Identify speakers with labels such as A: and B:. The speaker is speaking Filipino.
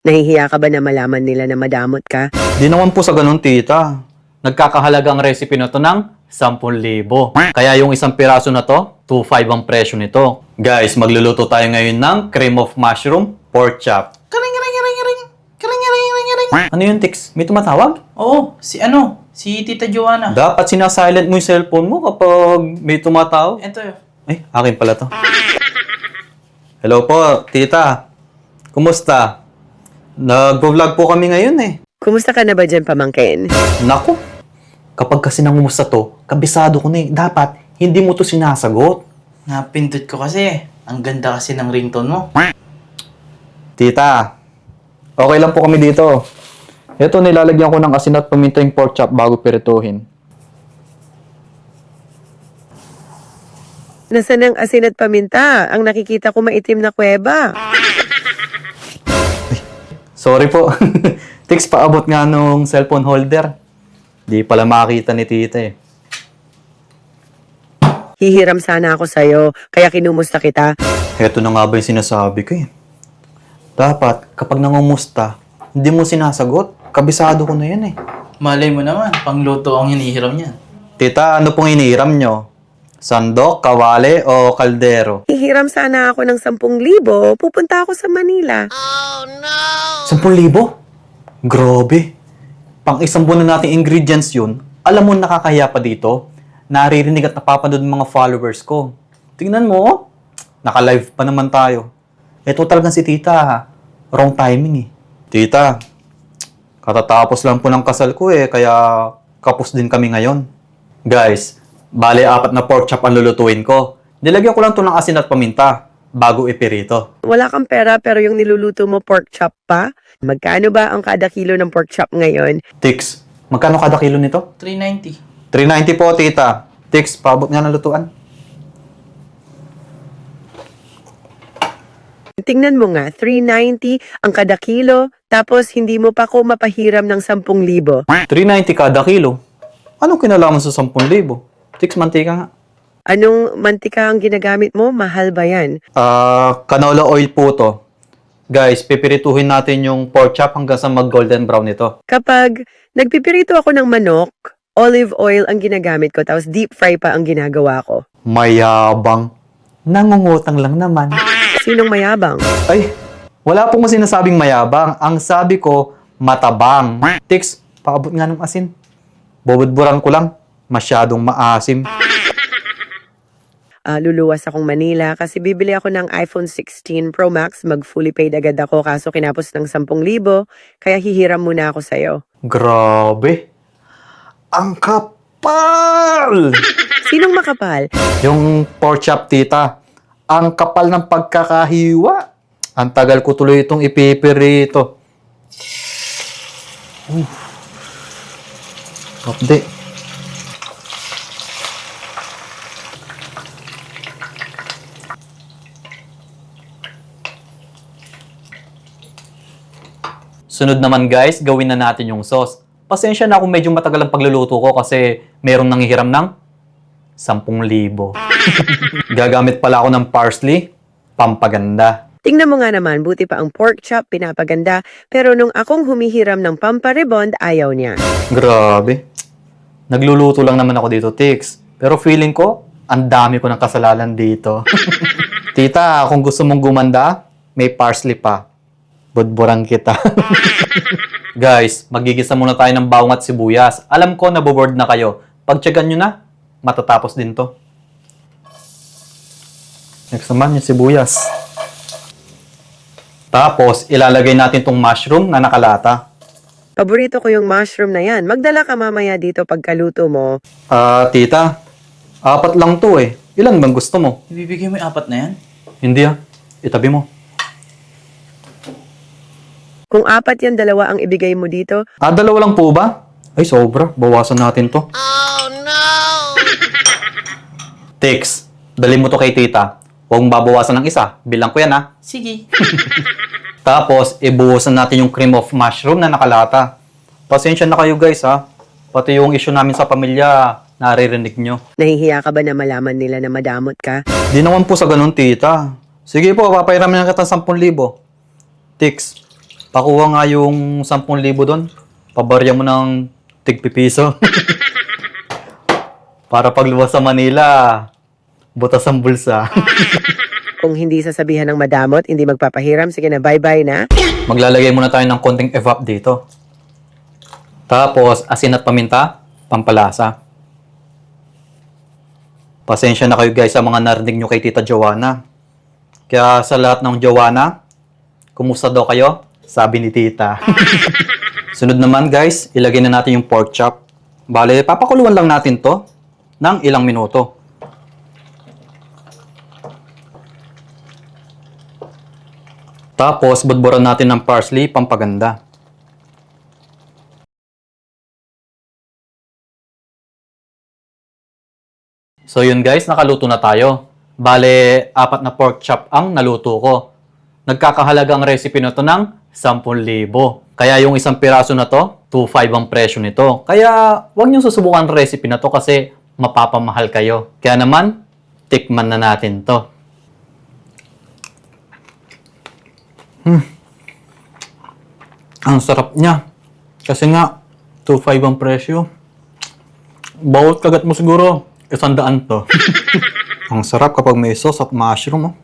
A: Nahihiya ka ba na malaman nila na madamot ka?
B: Di naman po sa ganun, tita. Nagkakahalagang recipe na to ng 10,000. Kaya yung isang piraso na to, 2,500 ang presyo nito. Guys, magluluto tayo ngayon ng cream of mushroom pork chop. Ano yun, Tix? May tumatawag?
C: Oo, si Tita Joanna.
B: Dapat sinasilent mo yung cellphone mo kapag may tumatawag.
C: Ito.
B: Ay, akin pala to. Hello po, tita. Kumusta? Nag-vlog po kami ngayon eh.
A: Kumusta ka na ba dyan, pamangkin?
B: Naku, kapag kasi nangumusta to, kabisado ko na eh. Dapat, hindi mo to sinasagot.
C: Napindot ko kasi. Ang ganda kasi ng ringtone mo.
B: Tita, okay lang po kami dito. Ito, nilalagyan ko ng asin at paminta yung pork chop bago pirituhin.
A: Nasaan ang asin at paminta? Ang nakikita ko maitim na kuweba.
B: Sorry po. Tix, paabot nga nung cellphone holder. Di pala makita ni tita eh.
A: Hihiram sana ako sa'yo, kaya kinumusta kita.
B: Heto na nga ba yung sinasabi ko eh. Dapat, kapag nangumusta, hindi mo sinasagot. Kabisado ko na yan eh.
C: Malay mo naman, pangluto ang hinihiram niyan.
B: Tita, ano pong inihiram nyo? Sandok, kawali, o kaldero?
A: Hihiram sana ako ng 10,000. Pupunta ako sa Manila.
B: 10,000? Grabe. Pang isang buwan na nating ingredients yun. Alam mo nakakahiya pa dito? Naririnig at napapanood ng mga followers ko. Tingnan mo, oh. Naka-live pa naman tayo. Ito talagang si tita, ha? Wrong timing eh. Tita, katatapos lang po ng kasal ko eh, kaya kapos din kami ngayon. Guys, bale 4 na pork chop ang lulutuin ko. Nilagyan ko lang to ng asin at paminta bago ipirito.
A: Wala kang pera pero yung niluluto mo pork chop pa? Magkano ba ang kada kilo ng pork chop ngayon?
B: Tix, magkano kada kilo nito?
C: 390.
B: 390 po, tita. Tix, paabot nga ng lutuan.
A: Tingnan mo nga, 390 ang kada kilo, tapos hindi mo pa ako mapahiram ng 10,000.
B: 390 kada kilo? Anong kinalaman sa 10,000? Tix, mantika nga.
A: Anong mantika ang ginagamit mo? Mahal ba yan?
B: Canola oil po to. Guys, pipirituhin natin yung pork chop hanggang sa mag-golden brown ito.
A: Kapag nagpipirito ako ng manok, olive oil ang ginagamit ko, tapos deep fry pa ang ginagawa ko.
B: Mayabang. Nangungutang lang naman.
A: Sinong mayabang?
B: Ay, wala pong sinasabing mayabang. Ang sabi ko, matabang. Tix, paabot nga ng asin. Bubudburan ko lang. Masyadong maasim.
A: Luluwas akong Manila kasi bibili ako ng iPhone 16 Pro Max. Mag-fully paid agad ako kaso kinapos ng 10,000. Kaya hihiram muna ako sa'yo.
B: Grabe. Ang kapal!
A: Sinong makapal?
B: Yung pork chop, tita. Ang kapal ng pagkakahiwa. Ang tagal ko tuloy itong ipipirito. Update. Sunod naman guys, gawin na natin yung sauce. Pasensya na kung medyo matagal ang pagluluto ko kasi merong nanghihiram ng 10,000. Gagamit pala ako ng parsley, pampaganda.
A: Tingnan mo nga naman, buti pa ang pork chop, pinapaganda. Pero nung akong humihiram ng pamparibond, ayaw niya.
B: Grabe. Nagluluto lang naman ako dito, Tix. Pero feeling ko, ang dami ko ng kasalanan dito. Tita, kung gusto mong gumanda, may parsley pa. Budburan kita. Guys, magigisa muna tayo ng bawang at sibuyas. Alam ko, naboboard na kayo. Pagtyagan nyo na, matatapos din to. Next naman yung sibuyas. Tapos, ilalagay natin tong mushroom na nakalata.
A: Paborito ko yung mushroom na yan. Magdala ka mamaya dito pagkaluto mo.
B: Tita, 4 lang to eh. Ilan bang gusto mo?
C: Ibibigay mo yung 4 na yan?
B: Hindi itabi mo.
A: Kung 4 yan, 2 ang ibigay mo dito.
B: 2 lang po ba? Ay, sobra. Bawasan natin to.
A: Oh no!
B: Tix, dali mo to kay tita. Huwag mong babawasan ng isa. Bilang ko yan ha.
C: Sige.
B: Tapos, ibuhusan natin yung cream of mushroom na nakalata. Pasensya na kayo guys ha. Pati yung issue namin sa pamilya, naririnig nyo.
A: Nahihiya ka ba na malaman nila na madamot ka?
B: Di naman po sa ganun tita. Sige po, papayaramin na kita 10,000. Tix, Pakuha nga yung 10,000 doon. Pabarya mo ng tig-pipiso. Para pagluwas sa Manila, butas ang bulsa.
A: Kung hindi sasabihan ng madamot, hindi magpapahiram, sige na, bye-bye na.
B: Maglalagay muna tayo ng konting evap dito. Tapos, asin at paminta, pampalasa. Pasensya na kayo guys sa mga narinig nyo kay Tita Joanna. Kaya sa lahat ng Joanna, kumusta daw kayo? Sabi ni Tita. Sunod naman guys, ilagay na natin yung pork chop. Bale, papakuluan lang natin to ng ilang minuto. Tapos, budburan natin ng parsley, pampaganda. So yun guys, nakaluto na tayo. Bale, 4 na pork chop ang naluto ko. Nagkakahalaga ang recipe na to ng 10,000. Kaya yung isang piraso na to, 2.5 ang presyo nito. Kaya huwag niyong susubukan ang recipe na to kasi mapapamahal kayo. Kaya naman, tikman na natin to. Ang sarap niya. Kasi nga, 2.5 ang presyo. Bawat kagat mo siguro, 100 to. Ang sarap kapag may sauce at mushroom. Oh.